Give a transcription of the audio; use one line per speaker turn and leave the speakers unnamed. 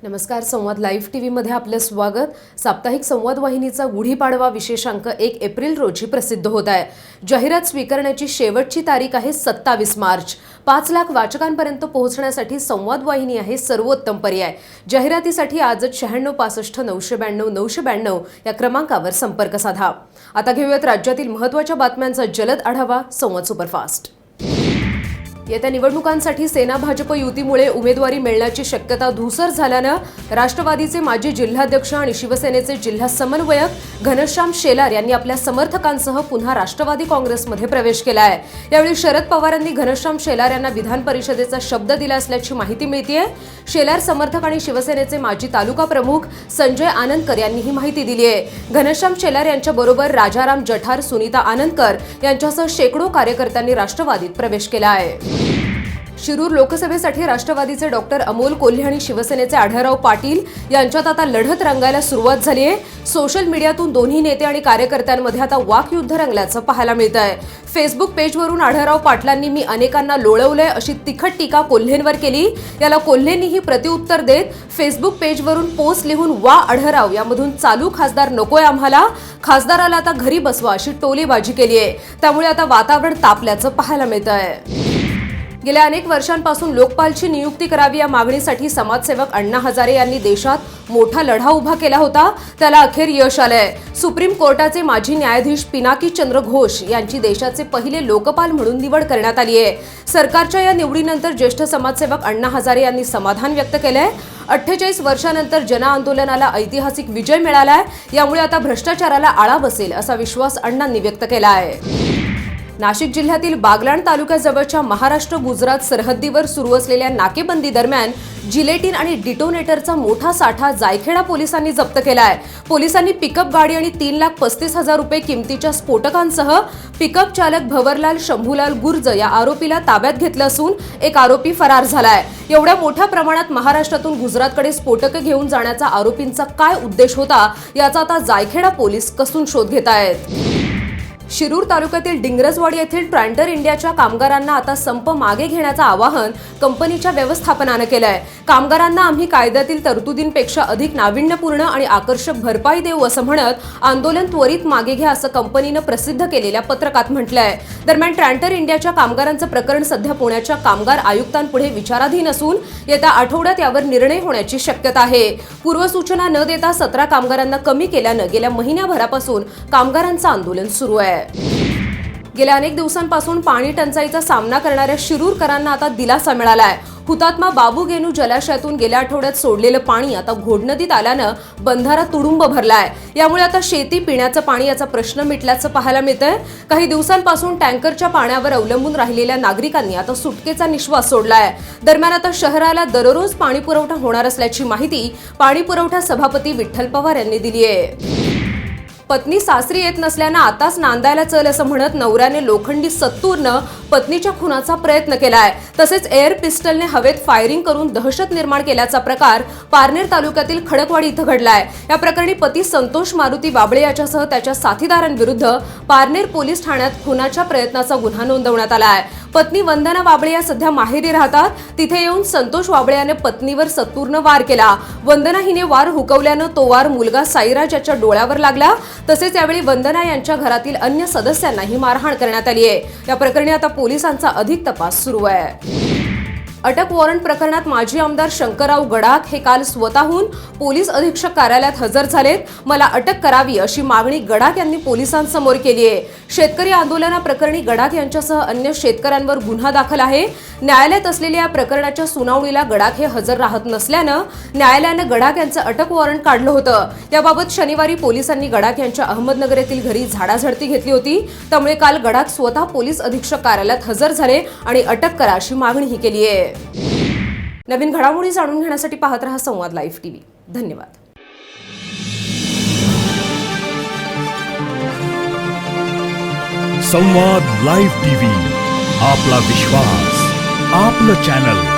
नमस्कार. संवाद live TV मध्ये आपलं स्वागत. साप्ताहिक संवाद वाहिनीचा गुढीपाडवा विशेषांक 1 एप्रिल रोजी प्रसिद्ध होत आहे. जाहिरात स्वीकारण्याची शेवटची तारीख आहे 27 मार्च. 5 लाख वाचकांपर्यंत पोहोचण्यासाठी संवाद वाहिनी आहे सर्वोत्तम पर्याय. जाहिरातीसाठी आजच 9665 992 992 या क्रमांकावर संपर्क साधा. आता घेऊयात राज्यातील महत्त्वाच्या बातम्यांचा जलद आढावा. संवाद सुपरफास्ट. येत्या निवडणुकांसाठी सेना भाजप युतीमुळे उमेदवारी मिळण्याची शक्यता धूसर झाल्यानं राष्ट्रवादीचे माजी जिल्हाध्यक्ष आणि शिवसेनेचे जिल्हा समन्वयक घनश्याम शेलार यांनी आपल्या समर्थकांसह पुन्हा राष्ट्रवादी काँग्रेसमध्ये प्रवेश केला आहे. यावेळी शरद पवारांनी घनश्याम शेलार यांना विधान परिषदेचा शब्द दिला असल्याची माहिती मिळतेय. शेलार समर्थक आणि शिवसेनेचे माजी तालुका प्रमुख संजय आनंदकर यांनी ही माहिती दिली आहे. घनश्याम शेलार यांच्याबरोबर राजाराम जठार, सुनीता आनंदकर यांच्यासह शेकडो कार्यकर्त्यांनी राष्ट्रवादीत प्रवेश केला आहे. शिरूर लोकसभेसाठी राष्ट्रवादीचे डॉक्टर अमोल कोल्हे आणि शिवसेनेचे आढळराव पाटील यांच्यात आता लढत रंगायला सुरुवात झाली आहे. सोशल मीडियातून दोन्ही नेते आणि कार्यकर्त्यांमध्ये आता वाकयुद्ध रंगल्याचं पाहायला मिळत आहे. फेसबुक पेजवरून आढळराव पाटलांनी मी अनेकांना लोळवलंय अशी तिखट टीका कोल्हेंवर केली. याला कोल्हेंनीही प्रत्युत्तर देत फेसबुक पेजवरून पोस्ट लिहून वा आढळराव यामधून चालू खासदार नकोय आम्हाला, खासदाराला आता घरी बसवा अशी टोलेबाजी केली आहे. त्यामुळे आता वातावरण तापल्याचं पाहायला मिळत आहे. गेल्या अनेक वर्षांपासून लोकपालची नियुक्ती करावी या मागणीसाठी समाजसेवक अण्णा हजारे यांनी देशात मोठा लढा उभा केला होता. त्याला अखेर यश आलंय. सुप्रीम कोर्टाचे माजी न्यायाधीश पिनाकी चंद्र घोष यांची देशाचे पहिले लोकपाल म्हणून निवड करण्यात आली आहे. सरकारच्या या निवडीनंतर ज्येष्ठ समाजसेवक अण्णा हजारे यांनी समाधान व्यक्त केलंय. 48 वर्षांनंतर जनआंदोलनाला ऐतिहासिक विजय मिळालाय. यामुळे आता भ्रष्टाचाराला आळा बसेल असा विश्वास अण्णांनी व्यक्त केला आहे. नाशिक जिल्ह्यातील बागलाण तालुक्याजवळच्या महाराष्ट्र-गुजरात सरहद्दीवर सुरू असलेल्या नाकेबंदी दरम्यान जिलेटिन आणि डिटोनेटरचा मोठा साठा जायखेडा पोलिसांनी जप्त केलाय. पोलिसांनी पिकअप गाडी आणि 3,35,000 रुपये किमतीच्या स्फोटकांसह पिकअप चालक भवरलाल शंभूलाल गुर्ज या आरोपीला ताब्यात घेतलं असून एक आरोपी फरार झालाय. एवढ्या मोठ्या प्रमाणात महाराष्ट्रातून गुजरातकडे स्फोटकं घेऊन जाण्याचा आरोपींचा काय उद्देश होता याचा आता जायखेडा पोलीस कसून शोध घेत आहेत. शिरूर तालुक्यातील डिंगरजवाडी येथील ट्रॅन्टर इंडियाच्या कामगारांना आता संप मागे घेण्याचं आवाहन कंपनीच्या व्यवस्थापनानं केलंय. कामगारांना आम्ही कायद्यातील तरतुदींपेक्षा अधिक नाविन्यपूर्ण आणि आकर्षक भरपाई देऊ असं म्हणत आंदोलन त्वरित मागे घ्या असं कंपनीनं प्रसिद्ध केलेल्या पत्रकात म्हटलंय. दरम्यान ट्रॅन्टर इंडियाच्या कामगारांचं प्रकरण सध्या पुण्याच्या कामगार आयुक्तांपुढे विचाराधीन असून येत्या आठवड्यात यावर निर्णय होण्याची शक्यता आहे. पूर्वसूचना न देता 17 कामगारांना कमी केल्यानं गेल्या महिन्याभरापासून कामगारांचं आंदोलन सुरू आहे. गेल्या अनेक दिवसांपासून पाणी टंचाईचा सामना करणाऱ्या शिरूरकरांना आता दिलासा मिळालाय. हुतात्मा बाबू गेनू जलाशयातून गेल्या आठवड्यात सोडलेलं पाणी आता घोड नदीत आल्यानं बंधारा तुडुंब भरलाय. यामुळे आता शेती, पिण्याचं पाणी याचा प्रश्न मिटल्याचं पाहायला मिळतंय. काही दिवसांपासून टँकरच्या पाण्यावर अवलंबून राहिलेल्या नागरिकांनी आता सुटकेचा निश्वास सोडलाय. दरम्यान आता शहराला दररोज पाणी पुरवठा होणार असल्याची माहिती पाणी पुरवठा सभापती विठ्ठल पवार यांनी दिली आहे. पत्नी सासरी येत नसल्यानं आताच नांदायला चल असं म्हणत नवऱ्याने लोखंडी सत्तूरनं पत्नीच्या खुनाचा प्रयत्न केलाय. तसेच एअर पिस्टलने हवेत फायरिंग करून दहशत निर्माण केल्याचा प्रकार पारनेर तालुक्यातील खडकवाडी इथं घडलाय. या प्रकरणी पती संतोष मारुती बाबळे याच्यासह त्याच्या साथीदारांविरुद्ध पारनेर पोलीस ठाण्यात खुनाच्या प्रयत्नाचा गुन्हा नोंदवण्यात आलाय. पत्नी वंदना बाबळे या सध्या माहेरी राहतात. तिथे येऊन संतोष बाबळे याने पत्नीवर सत्तूरनं वार केला. वंदना हिने वार हुकवल्यानं तो वार मुलगा साईराज याच्या डोळ्यावर लागला. तसेच यावेळी वंदना यांच्या घरातील अन्य सदस्यांनाही मारहाण करण्यात आली आहे. या प्रकरणी आता पोलिसांचा अधिक तपास सुरू आहे. अटक वॉरंट प्रकरणात माजी आमदार शंकरराव गडाख हे काल स्वतःहून पोलीस अधीक्षक कार्यालयात हजर झालेत. मला अटक करावी अशी मागणी गडाख यांनी पोलिसांसमोर केली आहे. शेतकरी आंदोलनाप्रकरणी गडाख यांच्यासह अन्य शेतकऱ्यांवर गुन्हा दाखल आहे. न्यायालयात असलेल्या या प्रकरणाच्या सुनावणीला गडाख हे हजर राहत नसल्यानं न्यायालयानं गडाख यांचं अटक वॉरंट काढलं होतं. याबाबत शनिवारी पोलिसांनी गडाख यांच्या अहमदनगर येथील घरी झाडाझडती घेतली होती. त्यामुळे काल गडाख स्वतः पोलीस अधीक्षक कार्यालयात हजर झाले आणि अटक करा अशी मागणीही केली आहे. नवीन घडामोडी जाणून घेण्यासाठी पाहत रहा संवाद लाईव्ह टीव्ही. धन्यवाद.
संवाद लाईव्ह टीव्ही, आपला विश्वास, आपलं चॅनल.